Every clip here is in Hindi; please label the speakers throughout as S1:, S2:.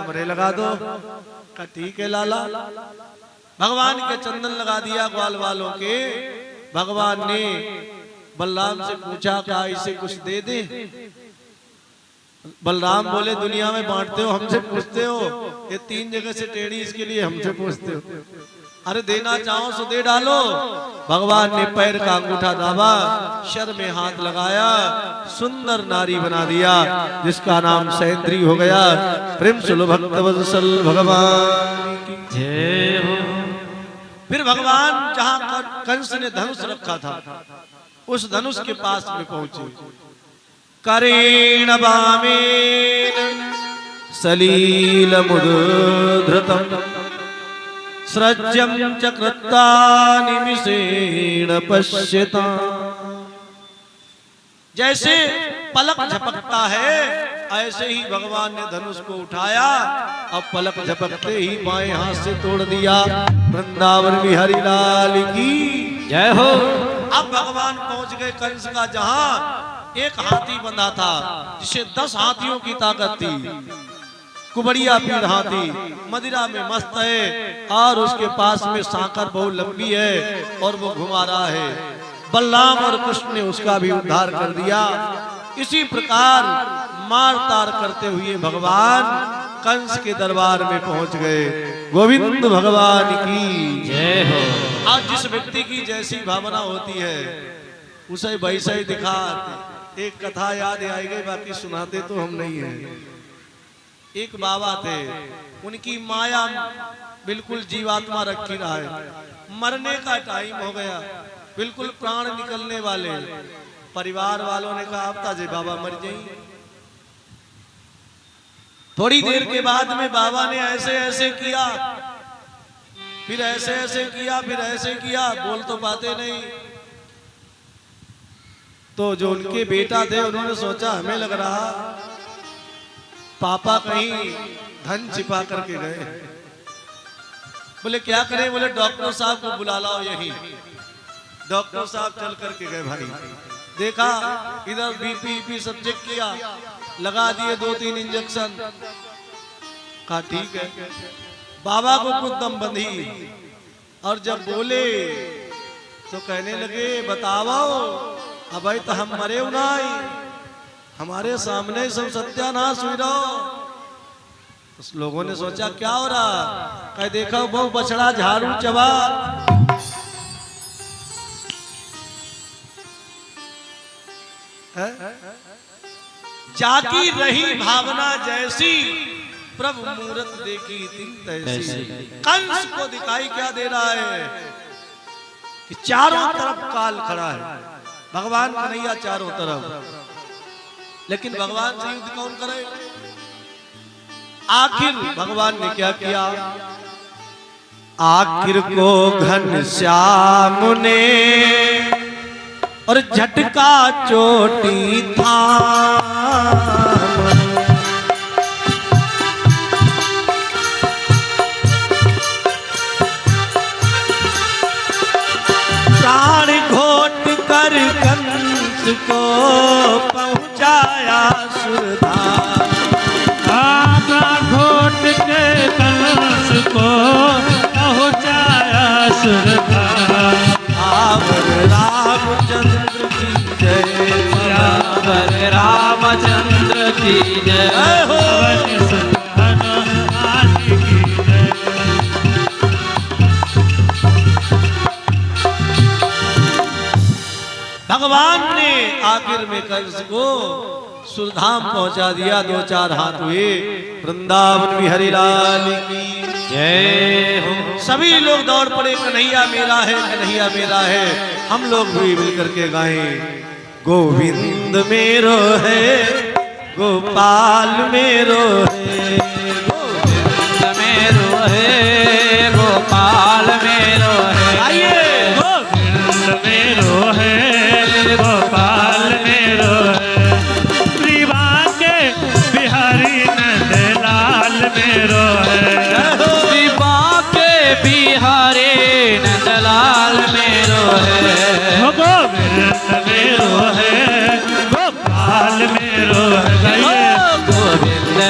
S1: कमरे लगा दो। कहा ठीक है लाला। भगवान के चंदन लगा दिया ग्वाल वालों के। भगवान ने बलराम से पूछा क्या इसे कुछ दे दे। बलराम बोले दुनिया में बांटते हो हमसे पूछते हो, ये 3 जगह से टेढ़ी इसके लिए हमसे पूछते हो। अरे देना चाहो सो दे डालो। भगवान ने पैर का अंगूठा दाबा, शर में हाथ लगाया, सुंदर नारी बना दिया जिसका नाम सैंद्री हो गया। प्रेम सुलो भक्त वत्सल भगवान की जय हो। फिर भगवान जहां कंस ने धनुष रखा था उस धनुष के पास में पहुंचे। करेण वामेन सलील मुद्धृतम सृज्यम चक्रता निमिषेण पश्यता। जैसे पलक झपकता है ऐसे ही भगवान ने धनुष को उठाया। अब पलक झपकते ही बाएं हाथ से तोड़ दिया। वृंदावन बिहारी लाल की जय हो। अब भगवान पहुंच गए कंस का जहां एक हाथी बंधा था जिसे 10 हाथियों की ताकत थी। कुबड़िया पीढ़ हाथी मदिरा में मस्त है और उसके पास में सांकर बहुत लंबी है और वो घुमा रहा है। बलराम और कृष्ण ने उसका भी उद्धार कर दिया। इसी प्रकार मार तार करते हुए भगवान कंस के दरबार में पहुंच गए। गोविंद भगवान की जय हो। आज जिस व्यक्ति की जैसी भावना होती है उसे वैसा ही दिखा। एक कथा याद आई गई, बाकी सुनाते तो हम नहीं है। एक बाबा थे, उनकी माया बिल्कुल जीवात्मा रखी रहा है। मरने का टाइम हो गया, बिल्कुल प्राण निकलने वाले। परिवार वालों ने कहा अब ताजे बाबा मर जाएंगे। थोड़ी देर के बाद में बाबा ने ऐसे ऐसे किया, फिर ऐसे ऐसे किया, फिर ऐसे किया, बोल तो पाते नहीं। तो जो उनके बेटा थे उन्होंने सोचा हमें लग रहा पापा कहीं धन छिपा करके गए। बोले क्या करें? बोले डॉक्टर साहब को बुला लाओ यहीं। डॉक्टर साहब चल करके गए। भाई देखा इधर बीपी सब चेक किया, लगा दिए 2-3 इंजेक्शन। कहा ठीक है। बाबा को कुछ दम बंधी और जब बोले तो कहने लगे बताओ अब तो हम मरे उनाई, हमारे सामने सब सत्यानाश हुई रहो। उस लोगों ने सोचा क्या हो रहा? कह देखो बहु बछड़ा झाड़ू चबा। जाकी रही भावना जैसी, प्रभु मूरत देखी तिन तैसी। कंस को दिखाई क्या दे रहा है कि चारों तरफ काल खड़ा है, भगवान कन्हैया चारों तरफ। लेकिन भगवान से युद्ध कौन करे? आखिर भगवान ने क्या किया? आखिर को घनश्याम ने और झटका चोटी था। प्राण घोट कर कंस को पहुंचाया सुरधाम।
S2: प्राण घोट के कंस को पहुंचाया सुरधाम।
S1: आवर रामचंद्र की जय,
S2: आवर रामचंद्र की जय, पवन सुत हनुमान की जय।
S1: भगवान ने आखिर में कंस को सुरधाम पहुंचा दिया। 2-4 हाथ हुए। वृंदावन बिहारी लाल की जय हो। सभी लोग दौड़ पड़े, कन्हैया मेरा है, कन्हैया मेरा है। हम लोग भी मिलकर के गाएं, गोविंद मेरो है, गोपाल मेरो है,
S2: गोविंद मेरो है, गोपाल मेरो है।
S1: आइए
S2: गोविंद मेरो है, गोपाल मेरो है। श्रीवांगे बिहारी नंदलाल मेरो है। श्रीवांगे बिहारी नंदलाल मेरो है। गोविंद मेरो है, गोपाल मेरो है। गोविंद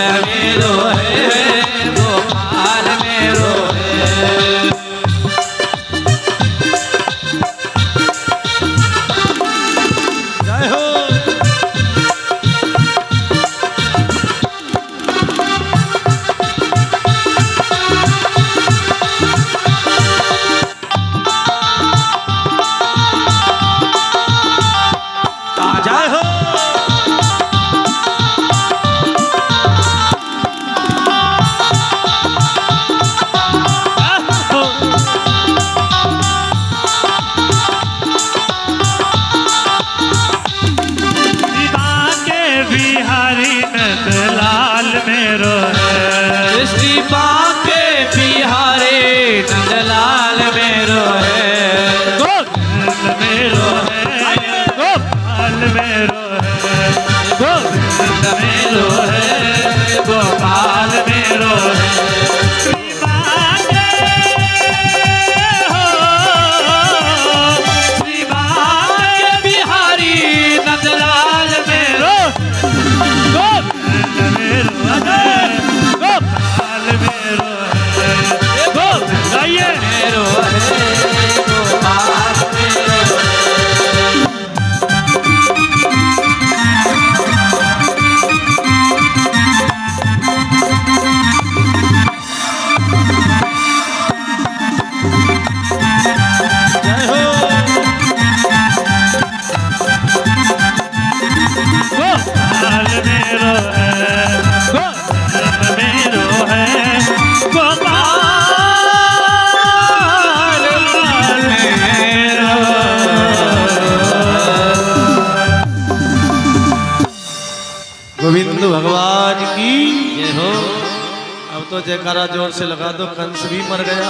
S1: अब तो जयकारा जोर से लगा दो, कंस भी मर गया,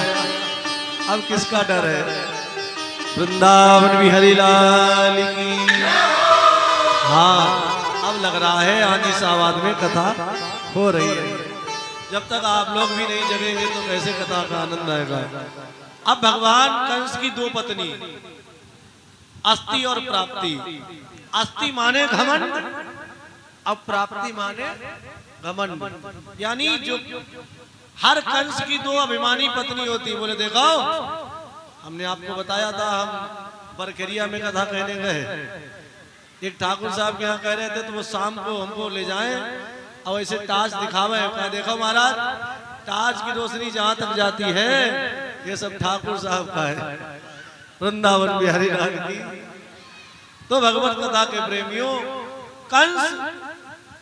S1: अब किसका डर है। वृंदावन बिहारी लाल की। हाँ, अब लग रहा है आंधी सावाद में कथा हो रही है। जब तक आप लोग भी नहीं जगेंगे तो कैसे कथा का आनंद आएगा। अब भगवान कंस की दो पत्नी, अस्ति और प्राप्ति। अस्ति माने घमंड, अब प्राप्ति माने घमंड। यानी जो हर कंस की दो अभिमानी पत्नी होती। बोले देखो, हमने आपको बताया था, हम बरखेरिया में कथा कहने गए, एक ठाकुर साहब के यहाँ कह रहे थे, तो वो शाम को हमको ले जाएं और ऐसे टार्च दिखावे। कहा देखो महाराज, टार्च की रोशनी जहां तक जाती है ये सब ठाकुर साहब का है, वृंदावन बिहारी लाल की। तो भगवत कथा के प्रेमियों, कंस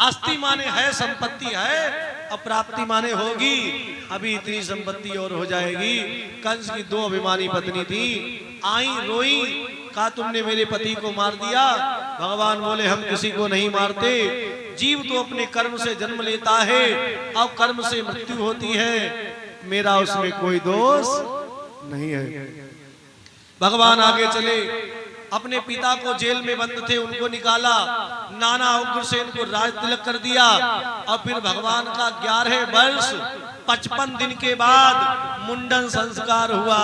S1: अस्ति माने है, संपत्ति है, और प्राप्ति माने होगी, अभी इतनी संपत्ति और हो जाएगी। कंस की दो अभिमानी पत्नी थी, आई रोई, कहा तुमने मेरे पति को मार दिया। भगवान बोले हम किसी को नहीं मारते, जीव तो अपने कर्म से जन्म लेता है और कर्म से मृत्यु होती है, मेरा उसमें कोई दोष नहीं है। भगवान आगे चले, अपने पिता को जेल में बंद थे उनको निकाला, नाना उग्रसेन को राज तिलक कर दिया, और फिर भगवान का 11 वर्ष 55 दिन के बाद मुंडन संस्कार हुआ।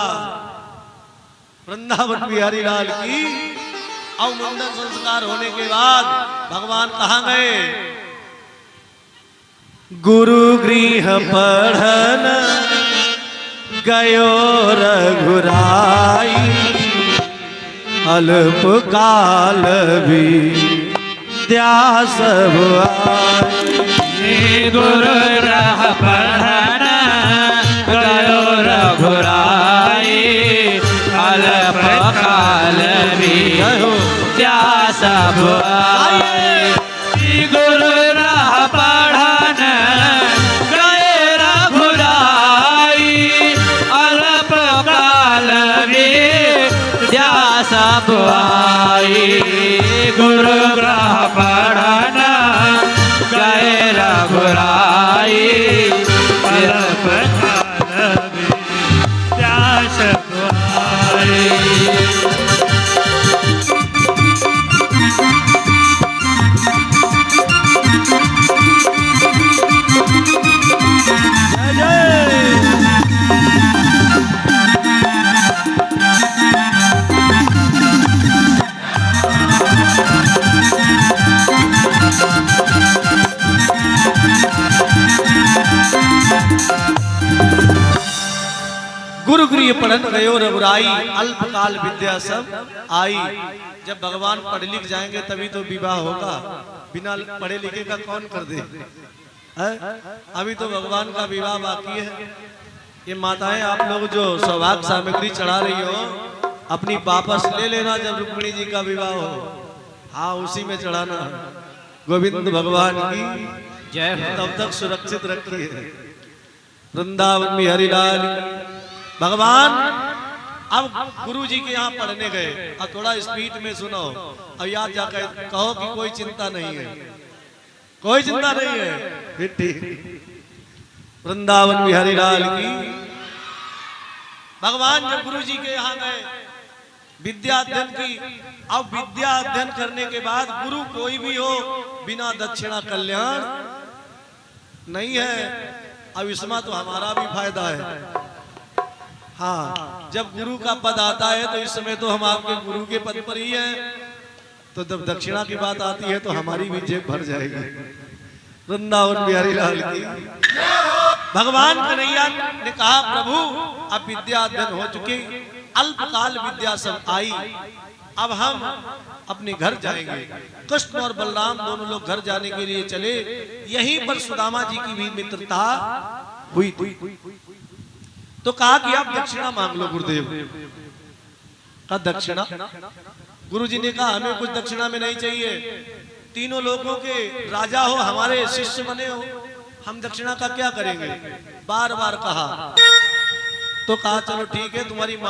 S1: वृंदावन बिहारी लाल की। और मुंडन संस्कार होने के बाद भगवान कहाँ गए? गुरु गृह पढ़न गयो रघुराई, अल्प काल विद्या सब आई।
S2: गुरु गृह पढ़न गयो रघुराई, अल्प काल विद्या सब आई। गुरु गृह पढ़न गए रघुराई, अल्प काल विद्या सब आई। गुरु गृह पढ़न गए रघुराई, अल्प काल विद्या सब आई।
S1: गुरु गृह पढ़न गयो रघुराई, अल्पकाल विद्या सब आई। जब भगवान पढ़ लिख जाएंगे तभी तो विवाह होगा, बिना पढ़े लिखे का कौन कर दे है? अभी तो भगवान का विवाह बाकी है। ये माताएं आप लोग जो सौभाग्य सामग्री चढ़ा रही हो, अपनी वापस ले लेना जब रुक्मिणी जी का विवाह हो। हाँ, उसी में चढ़ाना। गोविंद भगवान की जय हो। तब तक सुरक्षित रखिए। वृंदावन बिहारी लाल। भगवान अब गुरु जी के यहाँ पढ़ने गए। अब थोड़ा स्पीड में सुनो और याद जाकर कहो कि कोई चिंता नहीं है, कोई चिंता नहीं है। ठीक। वृंदावन बिहारी लाल की। भगवान जब गुरु जी के यहाँ गए विद्या अध्ययन की। अब विद्या अध्ययन करने के बाद गुरु कोई भी हो, बिना दक्षिणा कल्याण नहीं है। अब इसमें तो हमारा भी फायदा है। हाँ, जब गुरु का पद आता है तो इस समय तो हम आपके गुरु के पद पर ही हैं, तो जब दक्षिणा की बात आती है तो हमारी भी जेब भर जाएगी। वृंदावन बिहारी लाल की। भगवान कन्हैया ने कहा प्रभु अब विद्या अध्ययन हो चुके, अल्पकाल विद्या सब आई, अब हम अपने घर जाएंगे। कृष्ण और बलराम दोनों लोग घर जाने के लिए चले। यहीं पर सुदामा जी की भी मित्रता हुई थी। तो कहा कि आप दक्षिणा मांग लो गुरुदेव। का दक्षिणा? गुरुजी ने कहा हमें कुछ दक्षिणा में नहीं चाहिए, तीनों लोगों के राजा हो, हमारे शिष्य बने हो, हम दक्षिणा का क्या करेंगे? बार बार कहा। तो कहा चलो ठीक है, तुम्हारी